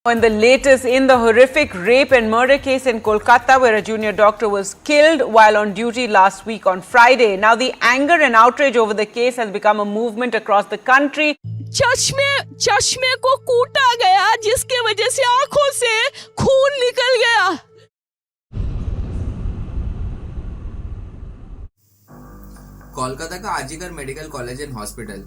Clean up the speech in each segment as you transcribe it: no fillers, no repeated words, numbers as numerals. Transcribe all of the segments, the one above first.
In the latest, in the horrific rape and murder case in Kolkata, where a junior doctor was killed while on duty last week on Friday. Now, the anger and outrage over the case has become a movement across the country. चश्मे को कूटा गया, जिसके वजह से आंखों से खून निकल गया। कोलकाता का RG Kar medical college and hospital.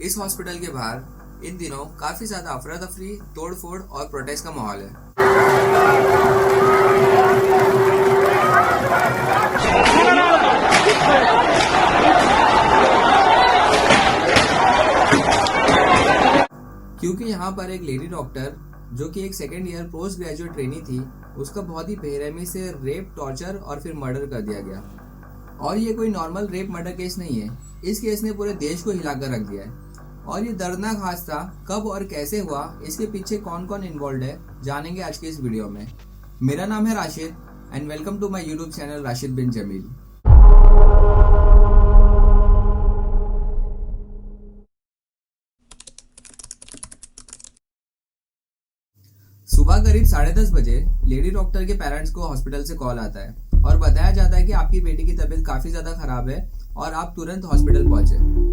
इस हॉस्पिटल के बाहर इन दिनों काफी ज्यादा अफरा तफरी, तोड़फोड़ और प्रोटेस्ट का माहौल है। क्योंकि यहाँ पर एक लेडी डॉक्टर जो कि एक second year post graduate trainee थी, उसका बहुत ही बेरहमी से रेप, टॉर्चर और फिर मर्डर कर दिया गया। और ये कोई नॉर्मल रेप मर्डर केस नहीं है। इस केस ने पूरे देश को हिलाकर रख दिया है। और ये दर्दनाक हादसा कब और कैसे हुआ, इसके पीछे कौन कौन इन्वॉल्व है, जानेंगे आज के इस वीडियो में। मेरा नाम है Rashid and welcome to my YouTube channel Rashid bin Jamil. सुबह करीब 10:30 बजे लेडी डॉक्टर के पेरेंट्स को हॉस्पिटल से कॉल आता है और बताया जाता है कि आपकी बेटी की तबीयत काफी ज्यादा खराब है और आप तुरंत हॉस्पिटल पहुंचे।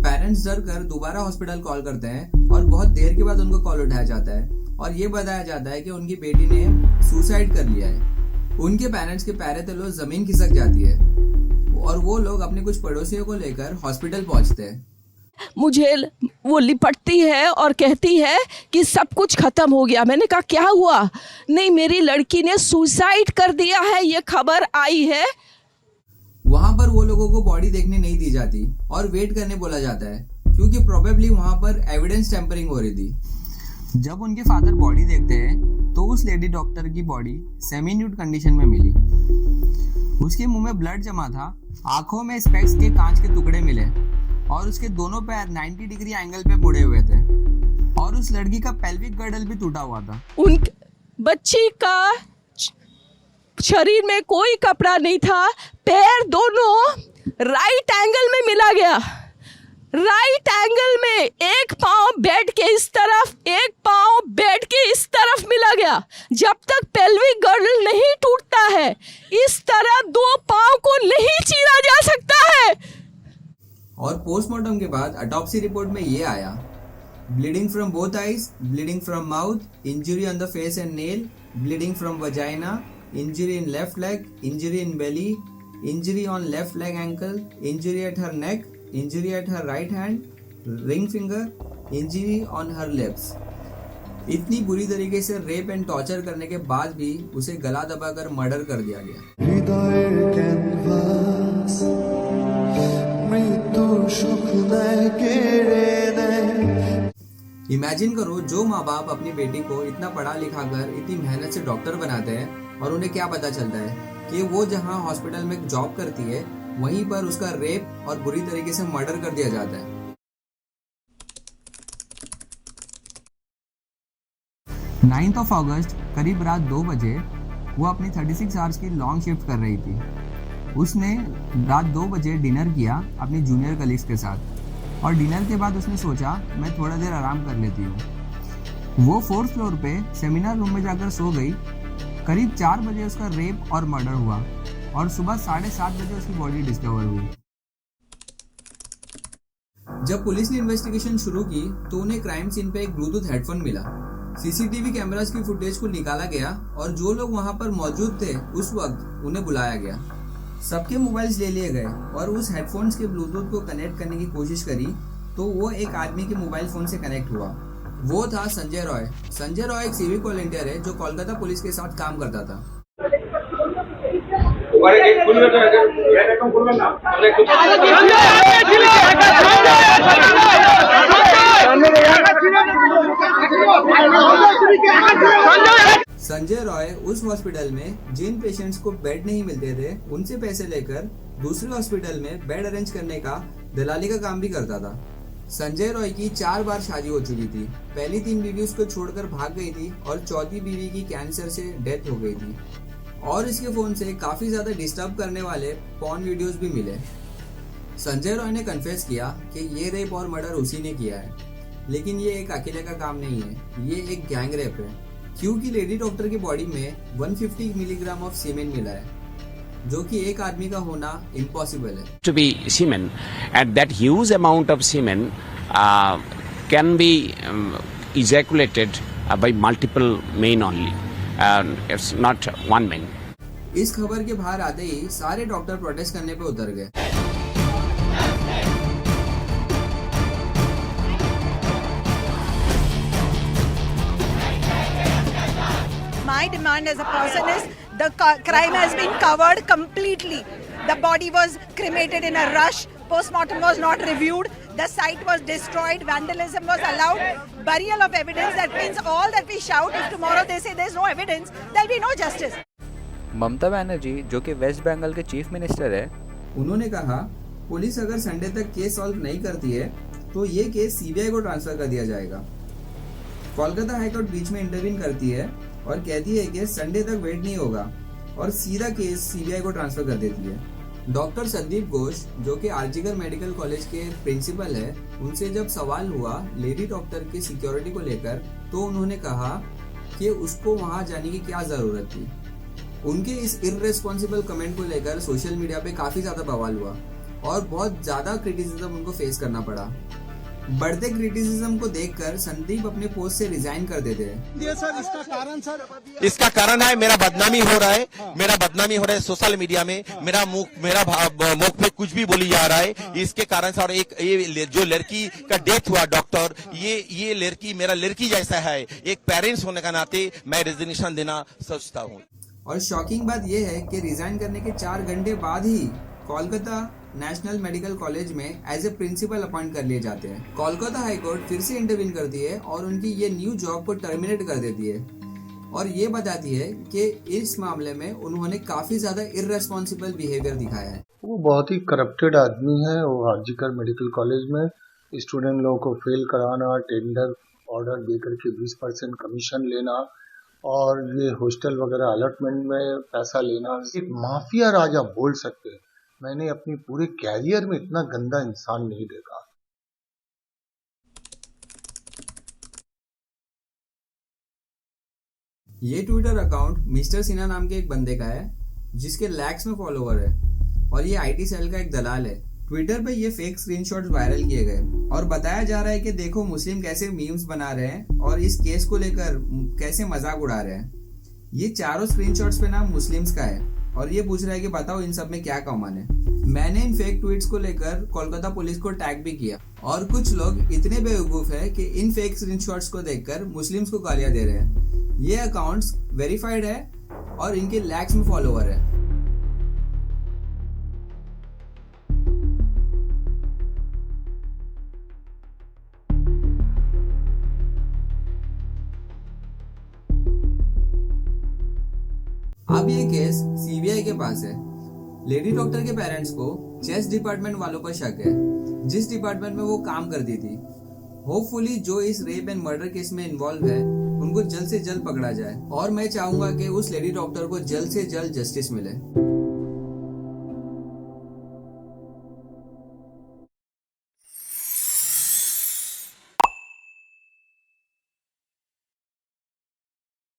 पेरेंट्स डर कर दोबारा हॉस्पिटल कॉल करते हैं और बहुत देर के बाद उनको कॉल उठाया जाता है और ये बताया जाता है कि उनकी बेटी ने सुसाइड कर लिया है। उनके पेरेंट्स के पैरों तले जमीन खिसक जाती है और वो लोग अपने कुछ पड़ोसियों को लेकर हॉस्पिटल पहुंचते हैं। मुझे वो लिपटती है और कहती है कि सब कुछ खत्म हो गया। मैंने कहा क्या हुआ? नहीं, मेरी लड़की ने सुसाइड कर दिया है, ये खबर आई है। वहां पर वो लोगों को बॉडी देखने नहीं दी जाती और वेट करने बोला जाता है क्योंकि प्रोबेबली वहां पर एविडेंस टेम्परिंग हो रही थी। जब उनके फादर बॉडी देखते हैं तो उस लेडी डॉक्टर की बॉडी सेमी न्यूड कंडीशन में मिली। उसके मुंह में ब्लड जमा था, आंखों में स्पेक्स के कांच के टुकड़े मिले और उसके दोनों पैर 90 डिग्री एंगल पे मुड़े हुए थे और उस लड़की का पेल्विक गर्डल भी टूटा हुआ था। उन बच्ची का शरीर में कोई कपड़ा नहीं था, पैर दोनों राइट एंगल में मिला गया। राइट एंगल में एक पांव बेड के इस तरफ, एक पांव बेड के इस तरफ मिला गया। जब तक पेल्विक गर्डल नहीं टूटता है, इस तरह दो पांव को नहीं चीरा जा सकता है। और पोस्टमार्टम के बाद ऑटोप्सी रिपोर्ट में ये आया: bleeding from both eyes, bleeding from mouth, injury on the face and nail, bleeding from vagina, injury in left leg, injury in belly, injury on left leg ankle, injury at her neck, injury at her right hand, ring finger, injury on her lips। इतनी बुरी तरीके से rape and torture करने के बाद भी उसे गला दबाकर मर्डर कर दिया गया। हृदय कैनवास मृत्यु सुख न केड़े ने। इमेजिन करो, जो माँ बाप अपनी बेटी को इतना पढ़ा लिखा कर इतनी मेहनत से डॉक्टर बनाते हैं और उन्हें क्या पता चलता है कि वो जहाँ हॉस्पिटल में जॉब करती है वहीं पर उसका रेप और बुरी तरीके से मर्डर कर दिया जाता है। 9 अगस्त करीब रात 2 बजे वो अपनी 36 आवर्स की लॉन्ग शिफ्ट कर रही थी। उसने रात 2 बजे डिनर किया अपनी जूनियर कलीग्स के साथ और डिनर के बाद उसने सोचा मैं थोड़ा देर आराम कर लेती हूँ। वो 4th फ्लोर पे सेमिनार रूम में जाकर सो गई। करीब 4 बजे उसका रेप और मर्डर हुआ और सुबह 7:30 बजे उसकी बॉडी डिस्कवर हुई। जब पुलिस ने इन्वेस्टिगेशन शुरू की तो उन्हें क्राइम सीन पे एक ब्लूटूथ हेडफोन मिला। सीसीटीवी कैमरास की फुटेज को निकाला गया और जो लोग वहां पर मौजूद थे उस वक्त उन्हें बुलाया गया। सबके मोबाइल्स ले लिए गए और उस हेडफोन्स के ब्लूटूथ को कनेक्ट करने की कोशिश करी तो वो एक आदमी के मोबाइल फोन से कनेक्ट हुआ। वो था संजय रॉय। संजय रॉय एक सिविक वॉलंटियर है जो कोलकाता पुलिस के साथ काम करता था। संजय रॉय उस हॉस्पिटल में जिन पेशेंट्स को बेड नहीं मिलते थे उनसे पैसे लेकर दूसरे हॉस्पिटल में बेड अरेंज करने का दलाली का काम भी करता था। संजय रॉय की 4 बार शादी हो चुकी थी। पहली 3 बीवी उसको छोड़कर भाग गई थी और चौथी बीवी की कैंसर से डेथ हो गई थी और इसके फोन से काफी ज्यादा डिस्टर्ब करने वाले पॉर्न वीडियोस भी मिले। संजय रॉय ने कन्फेस किया कि ये रेप और मर्डर उसी ने किया है। लेकिन ये एक अकेले का काम नहीं है, ये एक गैंग रेप है, क्योंकि लेडी डॉक्टर की बॉडी में 150 मिलीग्राम ऑफ सीमेन मिला है, जो कि एक आदमी का होना इम्पॉसिबल है। To be semen, and that huge amount of semen can be ejaculated by multiple men only. It's not one man. इस खबर के बाहर आते ही सारे डॉक्टर प्रोटेस्ट करने पे उतर गए। My demand as a person is the crime has been covered completely. The body was cremated in a rush. Post-mortem was not reviewed. The site was destroyed. Vandalism was allowed. Burial of evidence. That means all that we shout, if tomorrow they say there's no evidence, there'll be no justice. Mamata Banerjee जो कि waste Bengal के chief minister है, उन्होंने कहा police अगर Sunday तक case solve नहीं करती है तो ये केस सीबीआई को ट्रांसफर कर दिया जाएगा। कोलकाता हाईकोर्ट बीच में इंटरवीन करती है और कहती है कि संडे तक वेट नहीं होगा और सीधा केस सीबीआई को ट्रांसफर कर देती है। डॉक्टर संदीप घोष जो कि आरजीकर मेडिकल कॉलेज के प्रिंसिपल है, उनसे जब सवाल हुआ लेडी डॉक्टर की सिक्योरिटी को लेकर तो उन्होंने कहा कि उसको वहां जाने की क्या जरूरत थी। उनके इस इररेस्पॉन्सिबल कमेंट को लेकर सोशल मीडिया पे काफी ज्यादा बवाल हुआ और बहुत ज्यादा क्रिटिसिज्म उनको फेस करना पड़ा। बढ़ते क्रिटिसिज्म को देखकर संदीप अपने पोस्ट से रिजाइन कर देते हैं। इसका कारण है मेरा बदनामी हो रहा है, मेरा बदनामी हो रहा है सोशल मीडिया में, मेरा मुख पे कुछ भी बोली जा रहा है। इसके कारण से और एक ये जो लड़की का डेथ हुआ डॉक्टर, ये लड़की मेरा लड़की जैसा है। एक पेरेंट्स होने का नाते मैं रेजिग्नेशन देना सोचता हूँ। और शॉकिंग बात यह है कि रिजाइन करने के 4 घंटे बाद ही कोलकाता नेशनल मेडिकल कॉलेज में एज ए प्रिंसिपल अपॉइंट कर लिए जाते हैं। कोलकाता हाईकोर्ट फिर से इंटरवीन करती है और उनकी ये न्यू जॉब को टर्मिनेट कर देती है और ये बताती है कि इस मामले में उन्होंने काफी ज्यादा इररेस्पॉन्सिबल बिहेवियर दिखाया है। वो बहुत ही करप्टेड आदमी है। वो आरजीकर मेडिकल कॉलेज में स्टूडेंट लोगों को फेल कराना, टेंडर ऑर्डर देकर के 20% कमीशन लेना और ये हॉस्टल वगैरह अलॉटमेंट में पैसा लेना, एक माफिया राजा बोल सकते हैं। मैंने अपनी पूरे कैरियर में इतना गंदा इंसान नहीं देखा। ये ट्विटर अकाउंट मिस्टर सिन्हा नाम के एक बंदे का है जिसके लैक्स में फॉलोवर है और ये आईटी सेल का एक दलाल है। ट्विटर पे ये फेक स्क्रीनशॉट्स वायरल किए गए और बताया जा रहा है कि देखो मुस्लिम कैसे मीम्स बना रहे हैं और इस केस को लेकर कैसे मजाक उड़ा रहे हैं। ये चारों स्क्रीनशॉट्स पे नाम मुस्लिम्स का है और ये पूछ रहा है कि बताओ इन सब में क्या कॉमन है। मैंने इन फेक ट्वीट्स को लेकर कोलकाता पुलिस को टैग भी किया और कुछ लोग इतने बेवकूफ है कि इन फेक स्क्रीनशॉट्स को देखकर मुस्लिम्स को गालियां दे रहे हैं। ये अकाउंट्स वेरीफाइड है और इनके लैक्स में फॉलोवर है। अब ये केस सीबीआई के पास है। लेडी डॉक्टर के पेरेंट्स को चेस्ट डिपार्टमेंट वालों पर शक है, जिस डिपार्टमेंट में वो काम करती थी। होपफुली जो इस रेप एंड मर्डर केस में इन्वॉल्व है उनको जल्द से जल्द पकड़ा जाए और मैं चाहूंगा कि उस लेडी डॉक्टर को जल्द से जल्द जस्टिस मिले।